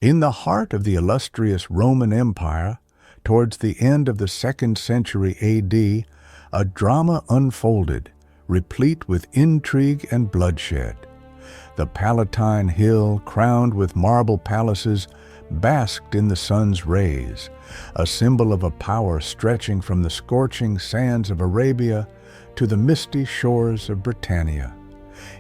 In the heart of the illustrious Roman Empire, towards the end of the 2nd century A.D., a drama unfolded, replete with intrigue and bloodshed. The Palatine Hill, crowned with marble palaces, basked in the sun's rays, a symbol of a power stretching from the scorching sands of Arabia to the misty shores of Britannia.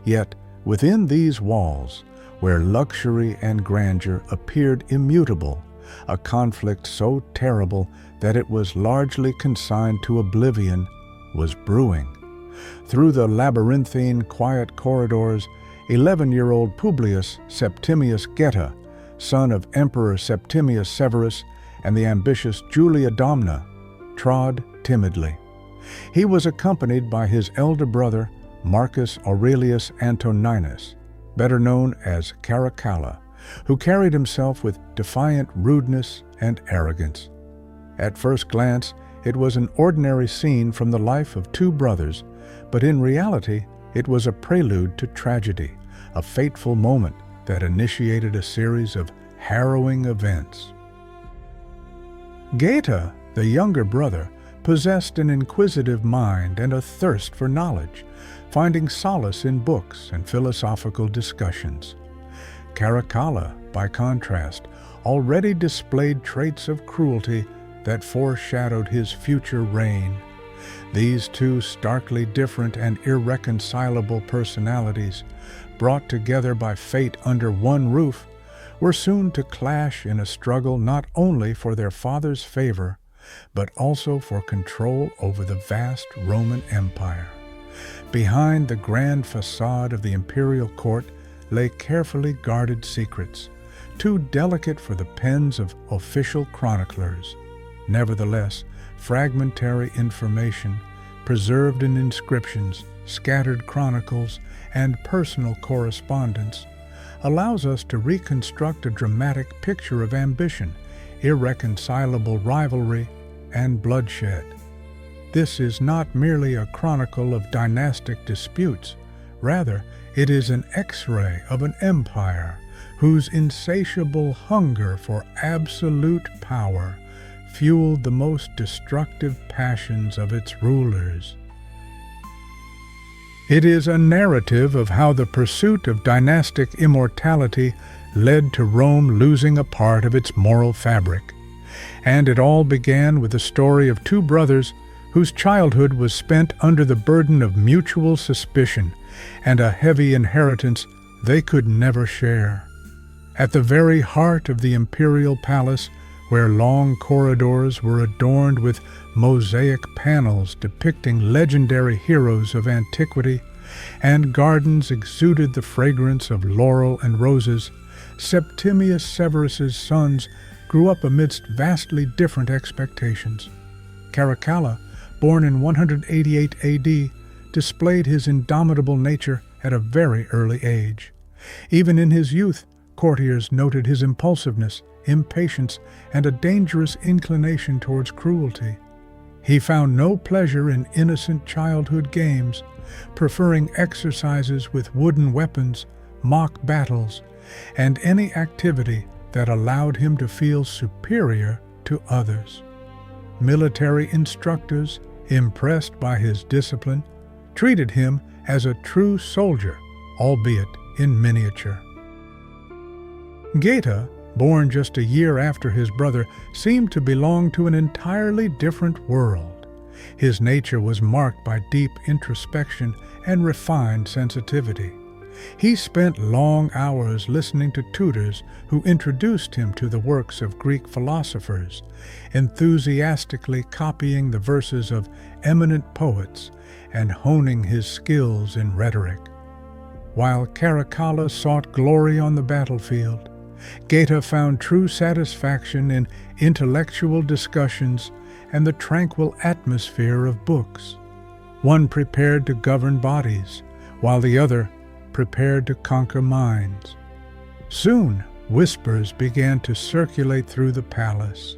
Yet, within these walls, where luxury and grandeur appeared immutable, a conflict so terrible that it was largely consigned to oblivion was brewing. Through the labyrinthine, quiet corridors, 11-year-old Publius Septimius Geta, son of Emperor Septimius Severus and the ambitious Julia Domna, trod timidly. He was accompanied by his elder brother, Marcus Aurelius Antoninus, better known as Caracalla, who carried himself with defiant rudeness and arrogance. At first glance, it was an ordinary scene from the life of two brothers, but in reality, it was a prelude to tragedy, a fateful moment that initiated a series of harrowing events. Geta, the younger brother, possessed an inquisitive mind and a thirst for knowledge, finding solace in books and philosophical discussions. Caracalla, by contrast, already displayed traits of cruelty that foreshadowed his future reign. These two starkly different and irreconcilable personalities, brought together by fate under one roof, were soon to clash in a struggle not only for their father's favor, but also for control over the vast Roman Empire. Behind the grand facade of the imperial court lay carefully guarded secrets, too delicate for the pens of official chroniclers. Nevertheless, fragmentary information, preserved in inscriptions, scattered chronicles, and personal correspondence, allows us to reconstruct a dramatic picture of ambition, irreconcilable rivalry, and bloodshed. This is not merely a chronicle of dynastic disputes. Rather, it is an X-ray of an empire whose insatiable hunger for absolute power fueled the most destructive passions of its rulers. It is a narrative of how the pursuit of dynastic immortality led to Rome losing a part of its moral fabric. And it all began with the story of two brothers whose childhood was spent under the burden of mutual suspicion and a heavy inheritance they could never share. At the very heart of the imperial palace, where long corridors were adorned with mosaic panels depicting legendary heroes of antiquity, and gardens exuded the fragrance of laurel and roses, Septimius Severus's sons grew up amidst vastly different expectations. Caracalla, born in 188 A.D., displayed his indomitable nature at a very early age. Even in his youth, courtiers noted his impulsiveness, impatience, and a dangerous inclination towards cruelty. He found no pleasure in innocent childhood games, preferring exercises with wooden weapons, mock battles, and any activity that allowed him to feel superior to others. Military instructors, impressed by his discipline, treated him as a true soldier, albeit in miniature. Geta, born just a year after his brother, seemed to belong to an entirely different world. His nature was marked by deep introspection and refined sensitivity. He spent long hours listening to tutors who introduced him to the works of Greek philosophers, enthusiastically copying the verses of eminent poets and honing his skills in rhetoric. While Caracalla sought glory on the battlefield, Geta found true satisfaction in intellectual discussions and the tranquil atmosphere of books. One prepared to govern bodies, while the other prepared to conquer minds. Soon, whispers began to circulate through the palace.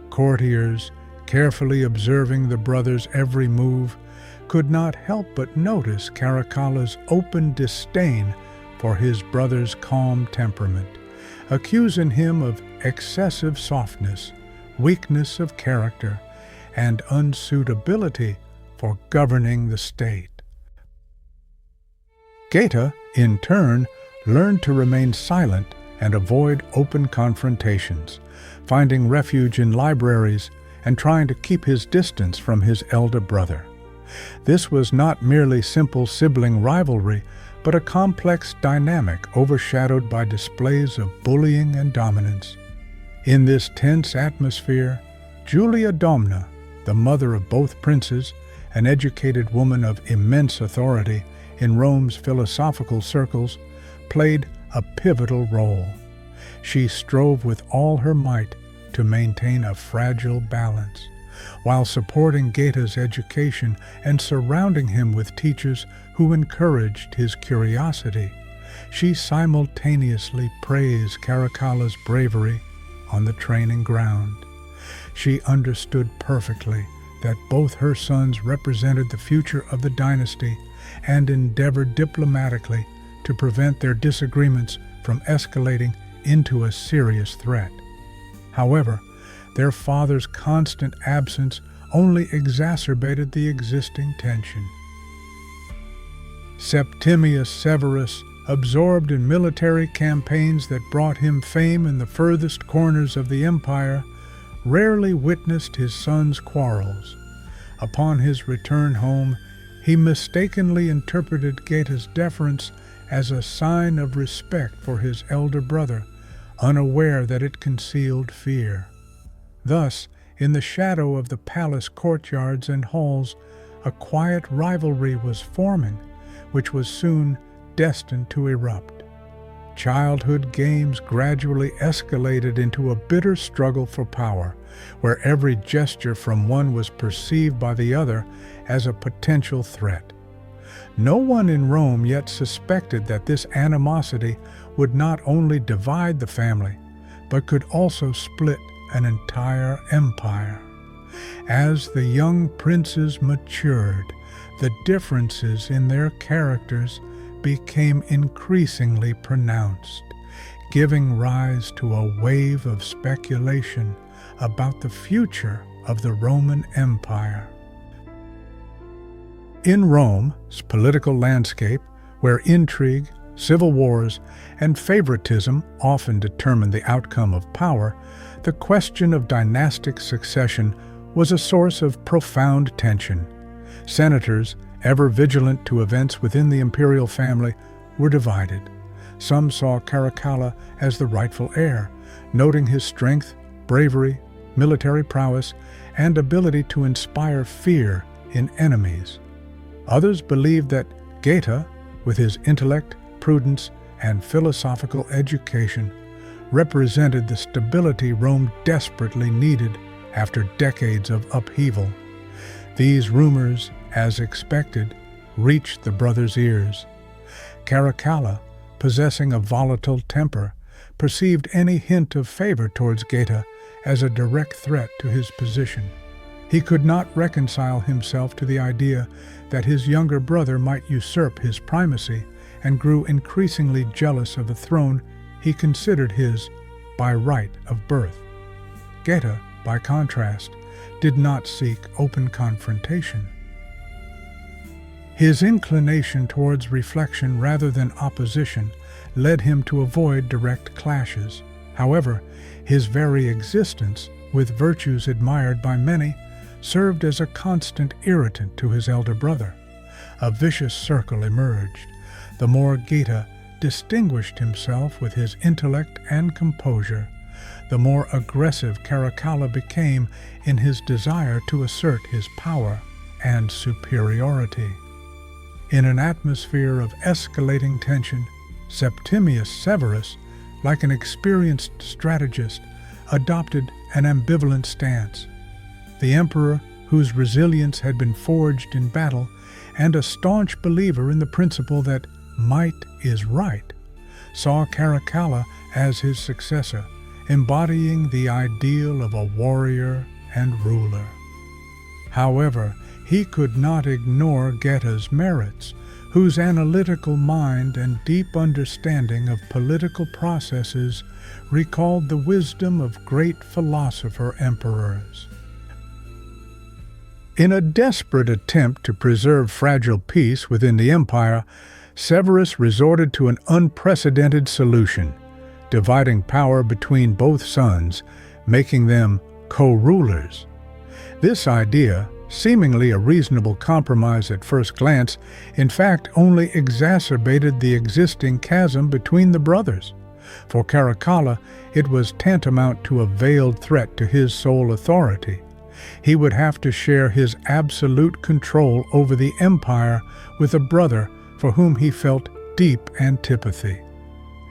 Courtiers, carefully observing the brothers' every move, could not help but notice Caracalla's open disdain for his brother's calm temperament, accusing him of excessive softness, weakness of character, and unsuitability for governing the state. Geta, in turn, learned to remain silent and avoid open confrontations, finding refuge in libraries and trying to keep his distance from his elder brother. This was not merely simple sibling rivalry, but a complex dynamic overshadowed by displays of bullying and dominance. In this tense atmosphere, Julia Domna, the mother of both princes, an educated woman of immense authority in Rome's philosophical circles, played a pivotal role. She strove with all her might to maintain a fragile balance, while supporting Geta's education and surrounding him with teachers who encouraged his curiosity. She simultaneously praised Caracalla's bravery on the training ground. She understood perfectly that both her sons represented the future of the dynasty and endeavored diplomatically to prevent their disagreements from escalating into a serious threat. However, their father's constant absence only exacerbated the existing tension. Septimius Severus, absorbed in military campaigns that brought him fame in the furthest corners of the empire, rarely witnessed his sons' quarrels. Upon his return home, he mistakenly interpreted Geta's deference as a sign of respect for his elder brother, unaware that it concealed fear. Thus, in the shadow of the palace courtyards and halls, a quiet rivalry was forming, which was soon destined to erupt. Childhood games gradually escalated into a bitter struggle for power, where every gesture from one was perceived by the other as a potential threat. No one in Rome yet suspected that this animosity would not only divide the family, but could also split an entire empire. As the young princes matured, the differences in their characters became increasingly pronounced, giving rise to a wave of speculation about the future of the Roman Empire. In Rome's political landscape, where intrigue, civil wars, and favoritism often determined the outcome of power, the question of dynastic succession was a source of profound tension. Senators, ever vigilant to events within the imperial family, were divided. Some saw Caracalla as the rightful heir, noting his strength, bravery, military prowess, and ability to inspire fear in enemies. Others believed that Geta, with his intellect, prudence, and philosophical education, represented the stability Rome desperately needed after decades of upheaval. These rumors, as expected, reached the brothers' ears. Caracalla, possessing a volatile temper, perceived any hint of favor towards Geta as a direct threat to his position. He could not reconcile himself to the idea that his younger brother might usurp his primacy, and grew increasingly jealous of the throne he considered his by right of birth. Geta, by contrast, did not seek open confrontation. His inclination towards reflection rather than opposition led him to avoid direct clashes. However, his very existence, with virtues admired by many, served as a constant irritant to his elder brother. A vicious circle emerged. The more Geta distinguished himself with his intellect and composure, the more aggressive Caracalla became in his desire to assert his power and superiority. In an atmosphere of escalating tension, Septimius Severus, like an experienced strategist, adopted an ambivalent stance. The emperor, whose resilience had been forged in battle, and a staunch believer in the principle that might is right, saw Caracalla as his successor, embodying the ideal of a warrior and ruler. However, he could not ignore Geta's merits, whose analytical mind and deep understanding of political processes recalled the wisdom of great philosopher-emperors. In a desperate attempt to preserve fragile peace within the empire, Severus resorted to an unprecedented solution, dividing power between both sons, making them co-rulers. This idea, seemingly a reasonable compromise at first glance, in fact only exacerbated the existing chasm between the brothers. For Caracalla, it was tantamount to a veiled threat to his sole authority. He would have to share his absolute control over the empire with a brother for whom he felt deep antipathy.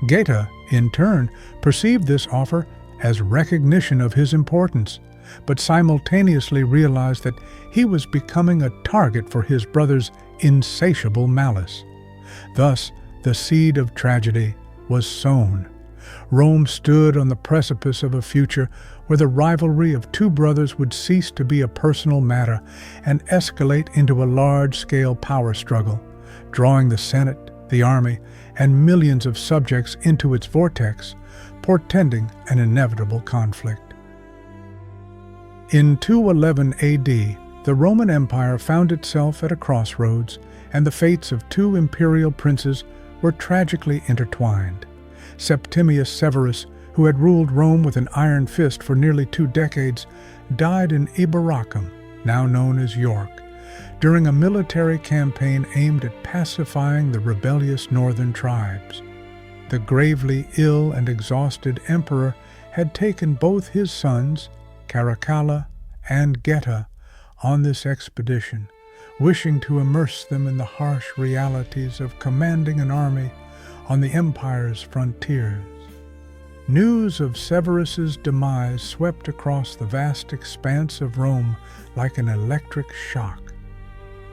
Geta, in turn, perceived this offer as recognition of his importance, but simultaneously realized that he was becoming a target for his brother's insatiable malice. Thus, the seed of tragedy was sown. Rome stood on the precipice of a future where the rivalry of two brothers would cease to be a personal matter and escalate into a large-scale power struggle, drawing the Senate, the army, and millions of subjects into its vortex, portending an inevitable conflict. In 211 AD, the Roman Empire found itself at a crossroads, and the fates of two imperial princes were tragically intertwined. Septimius Severus, who had ruled Rome with an iron fist for nearly 2 decades, died in Eboracum, now known as York, during a military campaign aimed at pacifying the rebellious northern tribes. The gravely ill and exhausted emperor had taken both his sons, Caracalla and Geta, on this expedition, wishing to immerse them in the harsh realities of commanding an army on the empire's frontiers. News of Severus's demise swept across the vast expanse of Rome like an electric shock.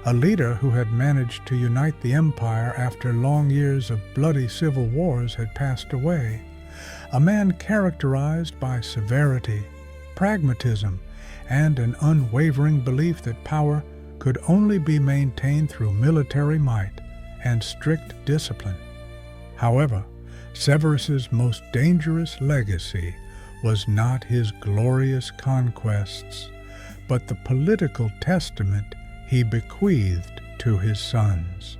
A leader who had managed to unite the empire after long years of bloody civil wars had passed away, a man characterized by severity, pragmatism, and an unwavering belief that power could only be maintained through military might and strict discipline. However, Severus's most dangerous legacy was not his glorious conquests, but the political testament he bequeathed to his sons.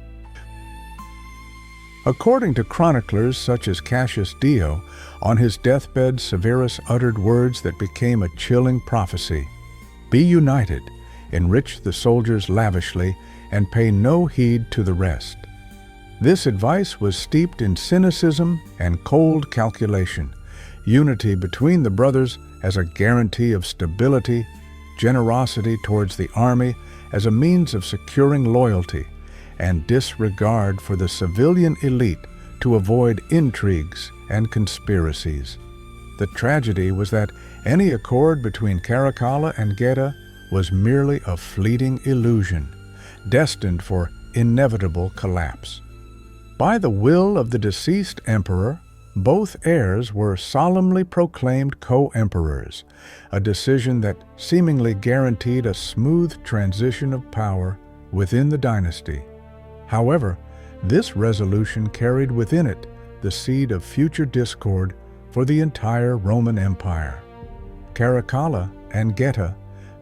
According to chroniclers such as Cassius Dio, on his deathbed Severus uttered words that became a chilling prophecy: "Be united, enrich the soldiers lavishly, and pay no heed to the rest." This advice was steeped in cynicism and cold calculation, unity between the brothers as a guarantee of stability, generosity towards the army as a means of securing loyalty, and disregard for the civilian elite to avoid intrigues and conspiracies. The tragedy was that any accord between Caracalla and Geta was merely a fleeting illusion, destined for inevitable collapse. By the will of the deceased emperor, both heirs were solemnly proclaimed co-emperors, a decision that seemingly guaranteed a smooth transition of power within the dynasty. However, this resolution carried within it the seed of future discord for the entire Roman Empire. Caracalla and Geta,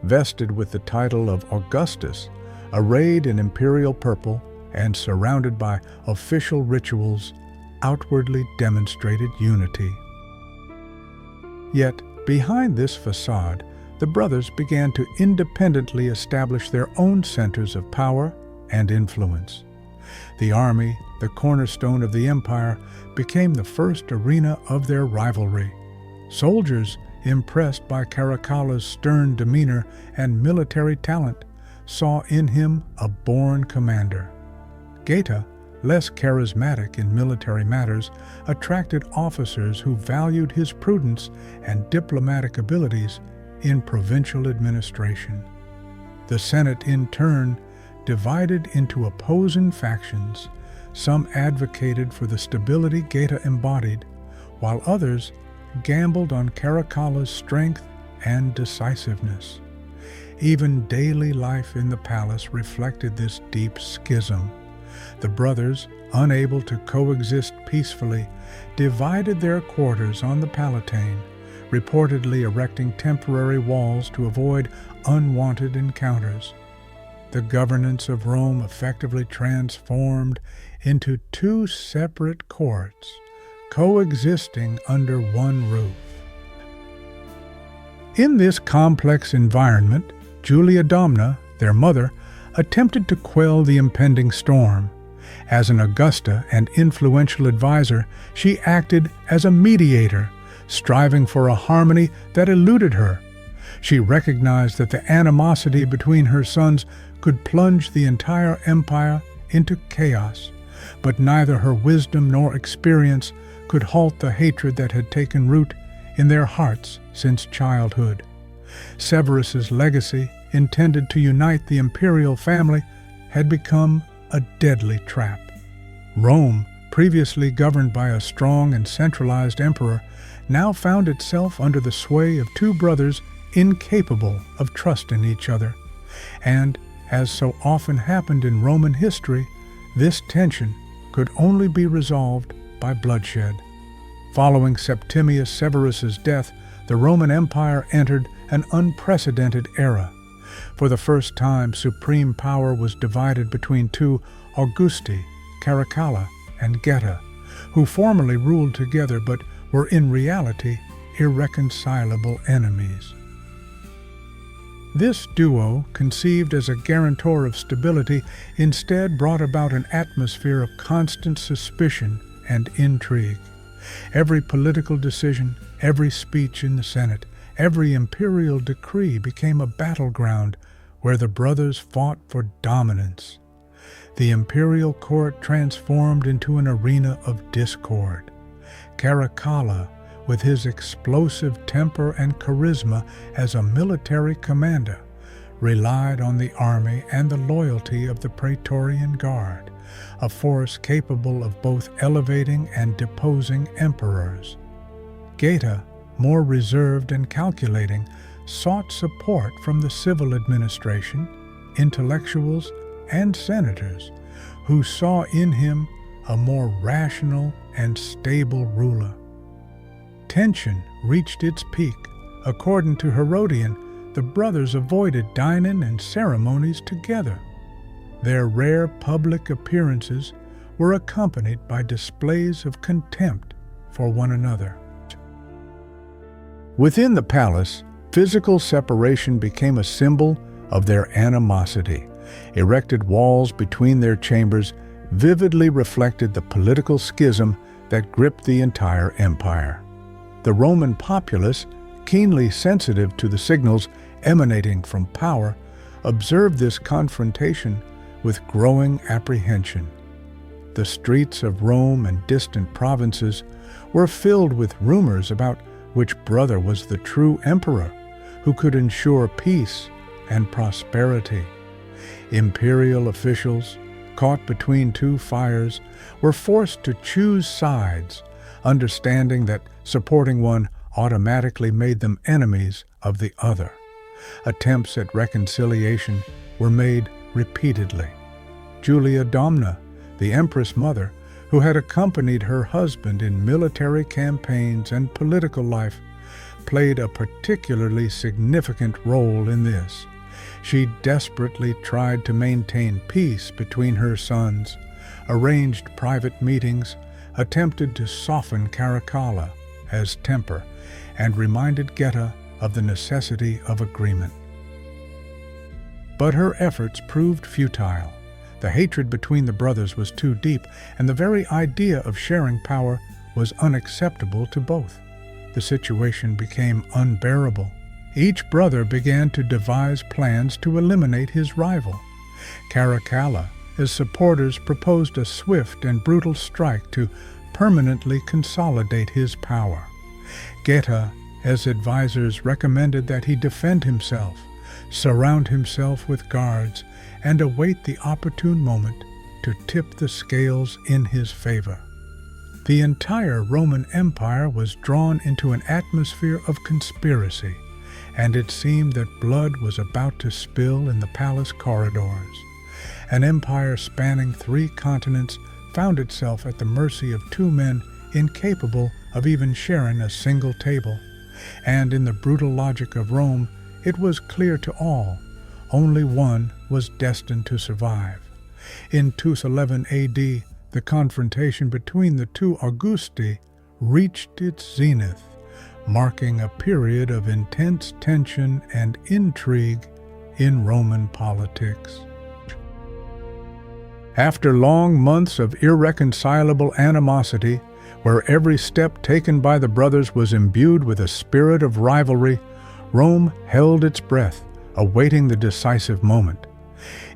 vested with the title of Augustus, arrayed in imperial purple and surrounded by official rituals, outwardly demonstrated unity. Yet, behind this facade, the brothers began to independently establish their own centers of power and influence. The army, the cornerstone of the empire, became the first arena of their rivalry. Soldiers, impressed by Caracalla's stern demeanor and military talent, saw in him a born commander. Geta, less charismatic in military matters, attracted officers who valued his prudence and diplomatic abilities in provincial administration. The Senate, in turn, divided into opposing factions. Some advocated for the stability Geta embodied, while others gambled on Caracalla's strength and decisiveness. Even daily life in the palace reflected this deep schism. The brothers, unable to coexist peacefully, divided their quarters on the Palatine, reportedly erecting temporary walls to avoid unwanted encounters. The governance of Rome effectively transformed into two separate courts, coexisting under one roof. In this complex environment, Julia Domna, their mother, attempted to quell the impending storm. As an Augusta and influential advisor, she acted as a mediator, striving for a harmony that eluded her. She recognized that the animosity between her sons could plunge the entire empire into chaos, but neither her wisdom nor experience could halt the hatred that had taken root in their hearts since childhood. Severus's legacy, intended to unite the imperial family, had become a deadly trap. Rome, previously governed by a strong and centralized emperor, now found itself under the sway of two brothers incapable of trusting each other. And, as so often happened in Roman history, this tension could only be resolved by bloodshed. Following Septimius Severus's death, the Roman Empire entered an unprecedented era. For the first time, supreme power was divided between two Augusti, Caracalla and Geta, who formerly ruled together but were in reality irreconcilable enemies. This duo, conceived as a guarantor of stability, instead brought about an atmosphere of constant suspicion and intrigue. Every political decision, every speech in the Senate, every imperial decree became a battleground where the brothers fought for dominance. The imperial court transformed into an arena of discord. Caracalla, with his explosive temper and charisma as a military commander, relied on the army and the loyalty of the Praetorian Guard, a force capable of both elevating and deposing emperors. Geta, more reserved and calculating, sought support from the civil administration, intellectuals, and senators, who saw in him a more rational and stable ruler. Tension reached its peak. According to Herodian, the brothers avoided dining and ceremonies together. Their rare public appearances were accompanied by displays of contempt for one another. Within the palace, physical separation became a symbol of their animosity. Erected walls between their chambers vividly reflected the political schism that gripped the entire empire. The Roman populace, keenly sensitive to the signals emanating from power, observed this confrontation with growing apprehension. The streets of Rome and distant provinces were filled with rumors about which brother was the true emperor who could ensure peace and prosperity. Imperial officials, caught between two fires, were forced to choose sides, understanding that supporting one automatically made them enemies of the other. Attempts at reconciliation were made repeatedly. Julia Domna, the empress mother, who had accompanied her husband in military campaigns and political life, played a particularly significant role in this. She desperately tried to maintain peace between her sons, arranged private meetings, attempted to soften Caracalla as temper, and reminded Geta of the necessity of agreement. But her efforts proved futile. The hatred between the brothers was too deep, and the very idea of sharing power was unacceptable to both. The situation became unbearable. Each brother began to devise plans to eliminate his rival. Caracalla, his supporters proposed a swift and brutal strike to permanently consolidate his power. Geta, as advisors, recommended that he defend himself, surround himself with guards, and await the opportune moment to tip the scales in his favor. The entire Roman Empire was drawn into an atmosphere of conspiracy, and it seemed that blood was about to spill in the palace corridors. An empire spanning 3 continents found itself at the mercy of 2 men incapable of even sharing a single table. And in the brutal logic of Rome, it was clear to all, only one was destined to survive. In 211 AD, the confrontation between the 2 Augusti reached its zenith, marking a period of intense tension and intrigue in Roman politics. After long months of irreconcilable animosity, where every step taken by the brothers was imbued with a spirit of rivalry, Rome held its breath, awaiting the decisive moment.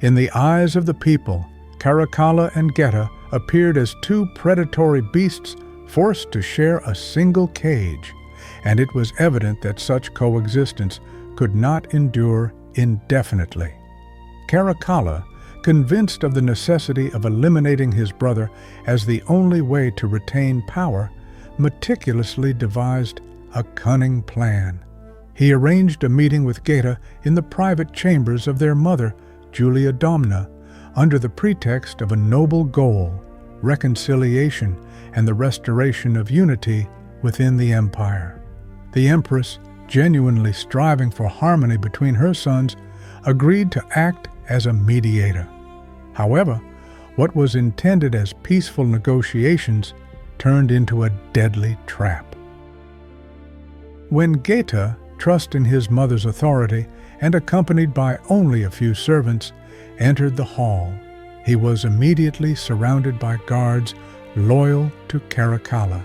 In the eyes of the people, Caracalla and Geta appeared as 2 predatory beasts forced to share a single cage, and it was evident that such coexistence could not endure indefinitely. Caracalla, convinced of the necessity of eliminating his brother as the only way to retain power, meticulously devised a cunning plan. He arranged a meeting with Geta in the private chambers of their mother, Julia Domna, under the pretext of a noble goal, reconciliation and the restoration of unity within the empire. The empress, genuinely striving for harmony between her sons, agreed to act as a mediator. However, what was intended as peaceful negotiations turned into a deadly trap. When Geta, trusting his mother's authority and accompanied by only a few servants, entered the hall, he was immediately surrounded by guards loyal to Caracalla.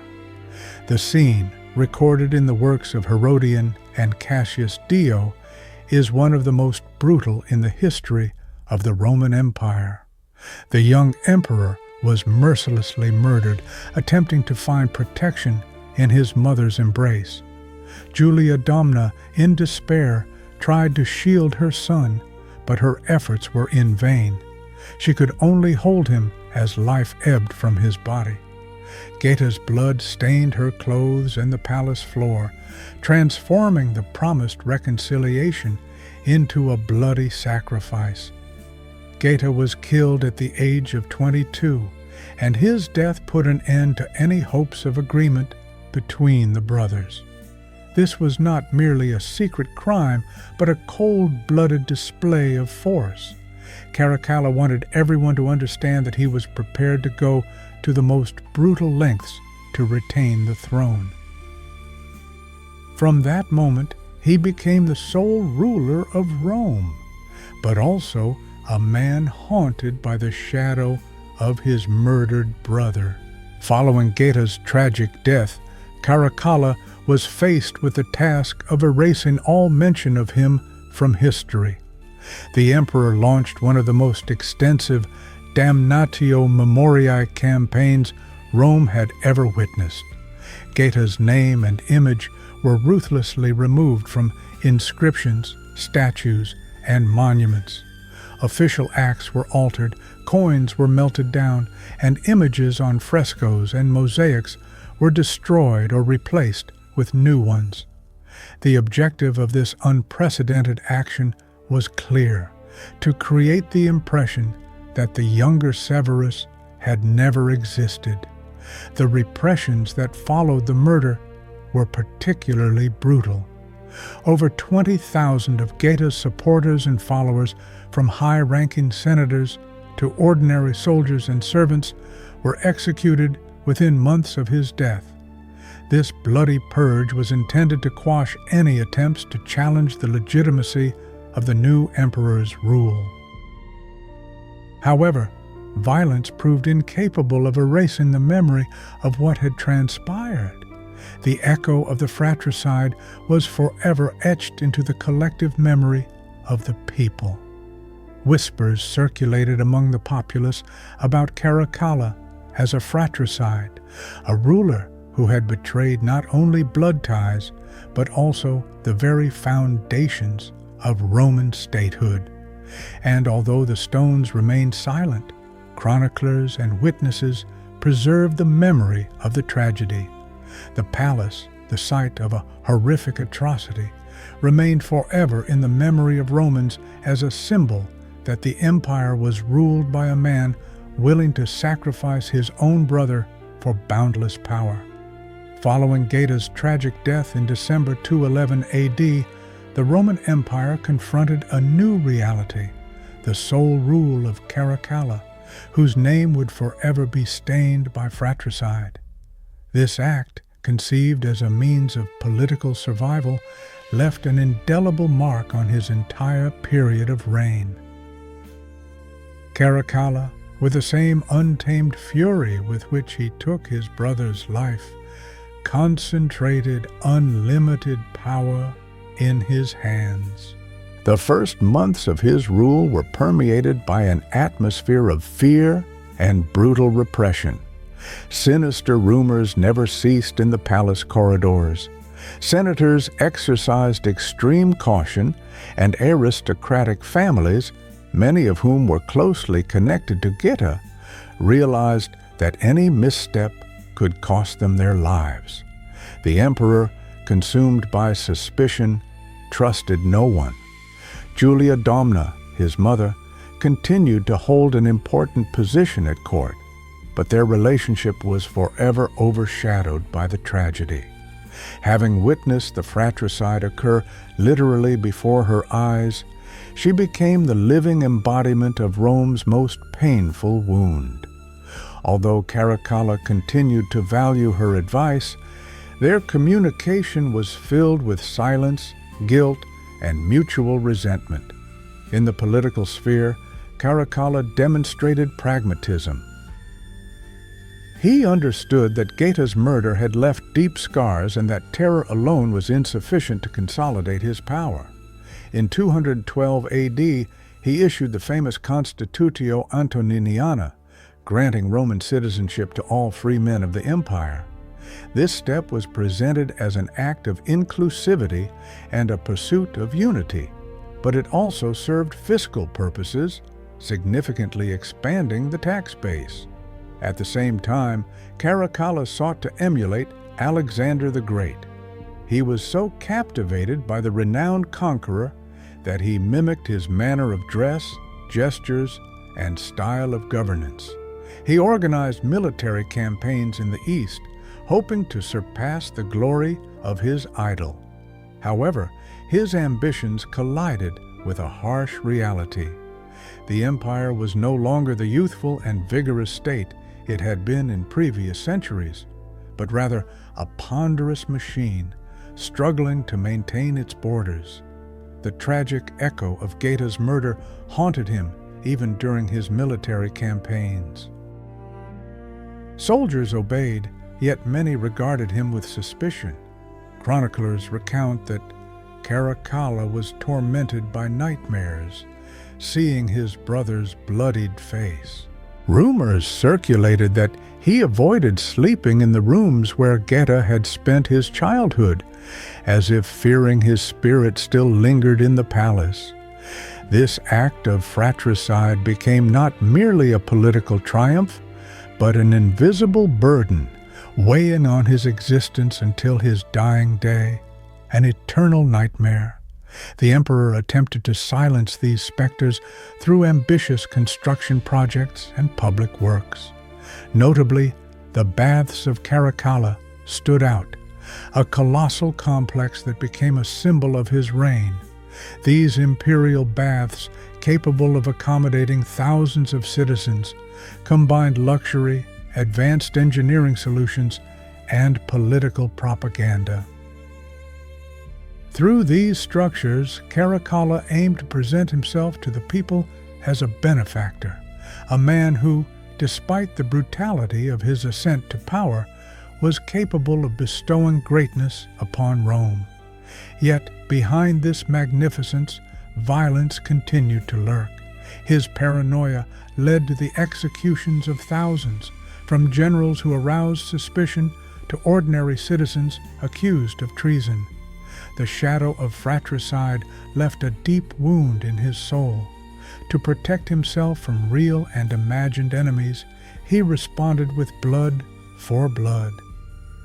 The scene, recorded in the works of Herodian and Cassius Dio, is one of the most brutal in the history of the Roman Empire. The young emperor was mercilessly murdered, attempting to find protection in his mother's embrace. Julia Domna, in despair, tried to shield her son, but her efforts were in vain. She could only hold him as life ebbed from his body. Geta's blood stained her clothes and the palace floor, transforming the promised reconciliation into a bloody sacrifice. Geta was killed at the age of 22, and his death put an end to any hopes of agreement between the brothers. This was not merely a secret crime, but a cold-blooded display of force. Caracalla wanted everyone to understand that he was prepared to go to the most brutal lengths to retain the throne. From that moment, he became the sole ruler of Rome, but also a man haunted by the shadow of his murdered brother. Following Geta's tragic death, Caracalla was faced with the task of erasing all mention of him from history. The emperor launched one of the most extensive damnatio memoriae campaigns Rome had ever witnessed. Geta's name and image were ruthlessly removed from inscriptions, statues, and monuments. Official acts were altered, coins were melted down, and images on frescoes and mosaics were destroyed or replaced with new ones. The objective of this unprecedented action was clear: to create the impression that the younger Severus had never existed. The repressions that followed the murder were particularly brutal. Over 20,000 of Geta's supporters and followers, from high-ranking senators to ordinary soldiers and servants, were executed within months of his death. This bloody purge was intended to quash any attempts to challenge the legitimacy of the new emperor's rule. However, violence proved incapable of erasing the memory of what had transpired. The echo of the fratricide was forever etched into the collective memory of the people. Whispers circulated among the populace about Caracalla as a fratricide, a ruler who had betrayed not only blood ties, but also the very foundations of Roman statehood. And although the stones remained silent, chroniclers and witnesses preserved the memory of the tragedy. The palace, the site of a horrific atrocity, remained forever in the memory of Romans as a symbol that the empire was ruled by a man willing to sacrifice his own brother for boundless power. Following Geta's tragic death in December 211 AD, the Roman Empire confronted a new reality, the sole rule of Caracalla, whose name would forever be stained by fratricide. This act, conceived as a means of political survival, left an indelible mark on his entire period of reign. Caracalla, with the same untamed fury with which he took his brother's life, concentrated unlimited power in his hands. The first months of his rule were permeated by an atmosphere of fear and brutal repression. Sinister rumors never ceased in the palace corridors. Senators exercised extreme caution, and aristocratic families, many of whom were closely connected to Geta, realized that any misstep could cost them their lives. The emperor, consumed by suspicion, trusted no one. Julia Domna, his mother, continued to hold an important position at court, but their relationship was forever overshadowed by the tragedy. Having witnessed the fratricide occur literally before her eyes, she became the living embodiment of Rome's most painful wound. Although Caracalla continued to value her advice, their communication was filled with silence, guilt, and mutual resentment. In the political sphere, Caracalla demonstrated pragmatism. He understood that Geta's murder had left deep scars and that terror alone was insufficient to consolidate his power. In 212 AD, he issued the famous Constitutio Antoniniana, granting Roman citizenship to all free men of the empire. This step was presented as an act of inclusivity and a pursuit of unity, but it also served fiscal purposes, significantly expanding the tax base. At the same time, Caracalla sought to emulate Alexander the Great. He was so captivated by the renowned conqueror that he mimicked his manner of dress, gestures, and style of governance. He organized military campaigns in the East, hoping to surpass the glory of his idol. However, his ambitions collided with a harsh reality. The empire was no longer the youthful and vigorous state it had been in previous centuries, but rather a ponderous machine struggling to maintain its borders. The tragic echo of Geta's murder haunted him even during his military campaigns. Soldiers obeyed, yet many regarded him with suspicion. Chroniclers recount that Caracalla was tormented by nightmares, seeing his brother's bloodied face. Rumors circulated that he avoided sleeping in the rooms where Geta had spent his childhood, as if fearing his spirit still lingered in the palace. This act of fratricide became not merely a political triumph, but an invisible burden, weighing on his existence until his dying day, an eternal nightmare. The emperor attempted to silence these specters through ambitious construction projects and public works. Notably, the Baths of Caracalla stood out, a colossal complex that became a symbol of his reign. These imperial baths, capable of accommodating thousands of citizens, combined luxury, advanced engineering solutions, and political propaganda. Through these structures, Caracalla aimed to present himself to the people as a benefactor, a man who, despite the brutality of his ascent to power, was capable of bestowing greatness upon Rome. Yet, behind this magnificence, violence continued to lurk. His paranoia led to the executions of thousands, from generals who aroused suspicion to ordinary citizens accused of treason. The shadow of fratricide left a deep wound in his soul. To protect himself from real and imagined enemies, he responded with blood for blood.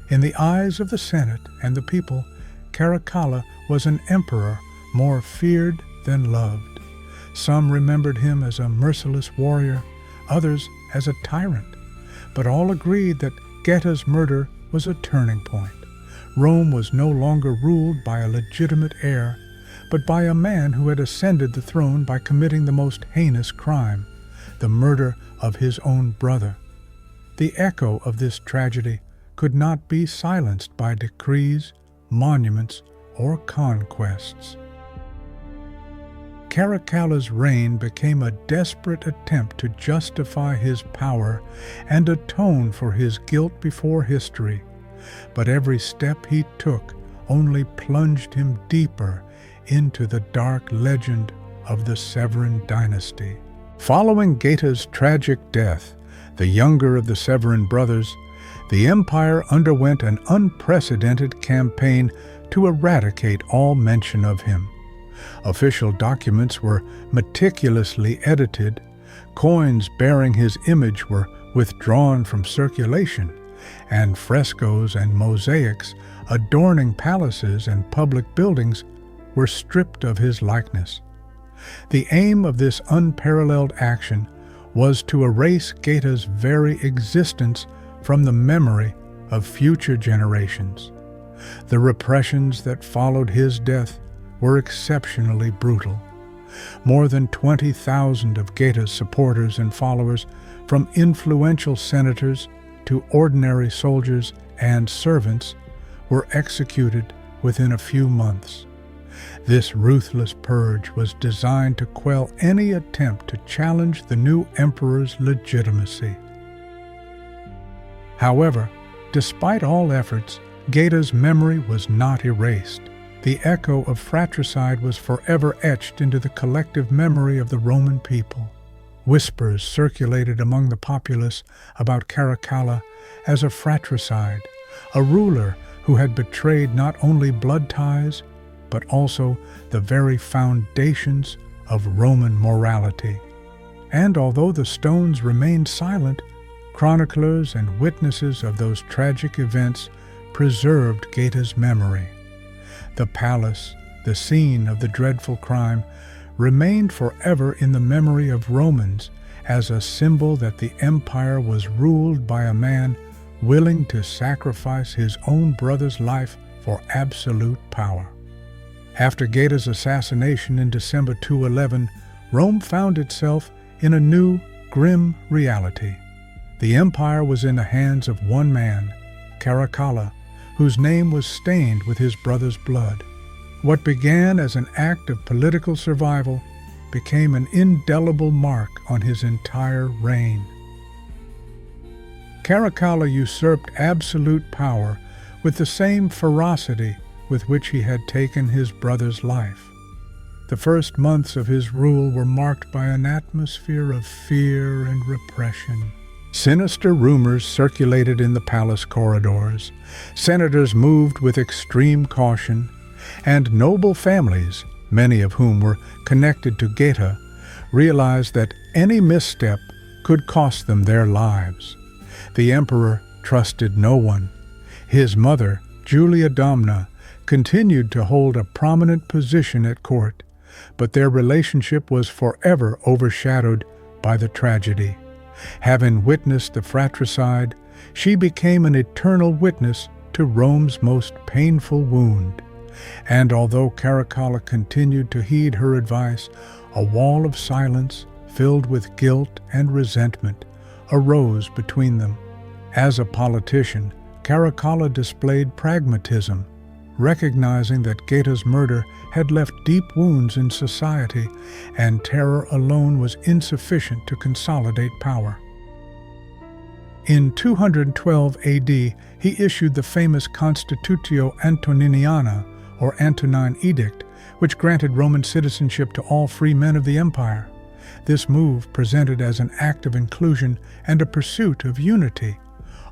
In the eyes of the Senate and the people, Caracalla was an emperor more feared than loved. Some remembered him as a merciless warrior, others as a tyrant, but all agreed that Geta's murder was a turning point. Rome was no longer ruled by a legitimate heir, but by a man who had ascended the throne by committing the most heinous crime, the murder of his own brother. The echo of this tragedy could not be silenced by decrees, monuments, or conquests. Caracalla's reign became a desperate attempt to justify his power and atone for his guilt before history, but every step he took only plunged him deeper into the dark legend of the Severan dynasty. Following Geta's tragic death, the younger of the Severan brothers, the empire underwent an unprecedented campaign to eradicate all mention of him. Official documents were meticulously edited, coins bearing his image were withdrawn from circulation, and frescoes and mosaics adorning palaces and public buildings were stripped of his likeness. The aim of this unparalleled action was to erase Geta's very existence from the memory of future generations. The repressions that followed his death were exceptionally brutal. More than 20,000 of Geta's supporters and followers, from influential senators to ordinary soldiers and servants, were executed within a few months. This ruthless purge was designed to quell any attempt to challenge the new emperor's legitimacy. However, despite all efforts, Geta's memory was not erased. The echo of fratricide was forever etched into the collective memory of the Roman people. Whispers circulated among the populace about Caracalla as a fratricide, a ruler who had betrayed not only blood ties, but also the very foundations of Roman morality. And although the stones remained silent, chroniclers and witnesses of those tragic events preserved Geta's memory. The palace, the scene of the dreadful crime, remained forever in the memory of Romans as a symbol that the empire was ruled by a man willing to sacrifice his own brother's life for absolute power. After Geta's assassination in December 211, Rome found itself in a new, grim reality. The empire was in the hands of one man, Caracalla, whose name was stained with his brother's blood. What began as an act of political survival became an indelible mark on his entire reign. Caracalla usurped absolute power with the same ferocity with which he had taken his brother's life. The first months of his rule were marked by an atmosphere of fear and repression. Sinister rumors circulated in the palace corridors. Senators moved with extreme caution, and noble families, many of whom were connected to Geta, realized that any misstep could cost them their lives. The emperor trusted no one. His mother, Julia Domna, continued to hold a prominent position at court, but their relationship was forever overshadowed by the tragedy. Having witnessed the fratricide, she became an eternal witness to Rome's most painful wound. And although Caracalla continued to heed her advice, a wall of silence, filled with guilt and resentment, arose between them. As a politician, Caracalla displayed pragmatism, recognizing that Geta's murder had left deep wounds in society, and terror alone was insufficient to consolidate power. In 212 AD, he issued the famous Constitutio Antoniniana, or Antonine Edict, which granted Roman citizenship to all free men of the empire. This move, presented as an act of inclusion and a pursuit of unity,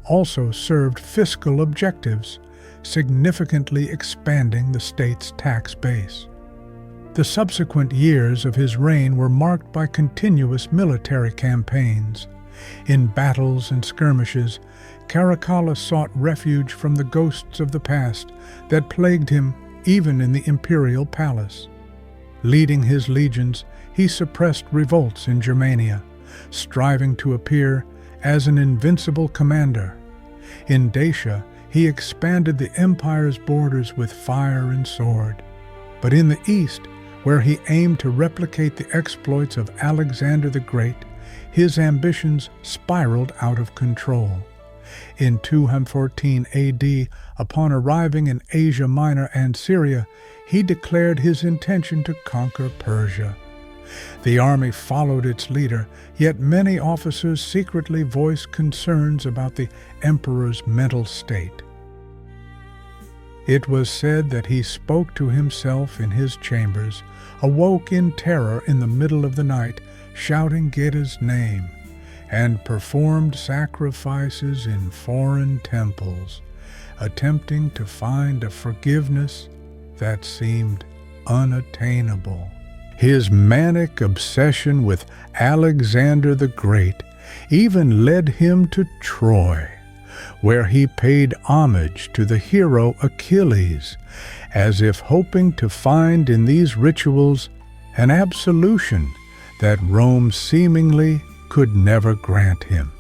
also served fiscal objectives, significantly expanding the state's tax base. The subsequent years of his reign were marked by continuous military campaigns. In battles and skirmishes, Caracalla sought refuge from the ghosts of the past that plagued him even in the imperial palace. Leading his legions, he suppressed revolts in Germania, striving to appear as an invincible commander. In Dacia, he expanded the empire's borders with fire and sword. But in the east, where he aimed to replicate the exploits of Alexander the Great, his ambitions spiraled out of control. In 214 AD, upon arriving in Asia Minor and Syria, he declared his intention to conquer Persia. The army followed its leader, yet many officers secretly voiced concerns about the emperor's mental state. It was said that he spoke to himself in his chambers, awoke in terror in the middle of the night, shouting Geta's name, and performed sacrifices in foreign temples, attempting to find a forgiveness that seemed unattainable. His manic obsession with Alexander the Great even led him to Troy, where he paid homage to the hero Achilles, as if hoping to find in these rituals an absolution that Rome seemingly could never grant him.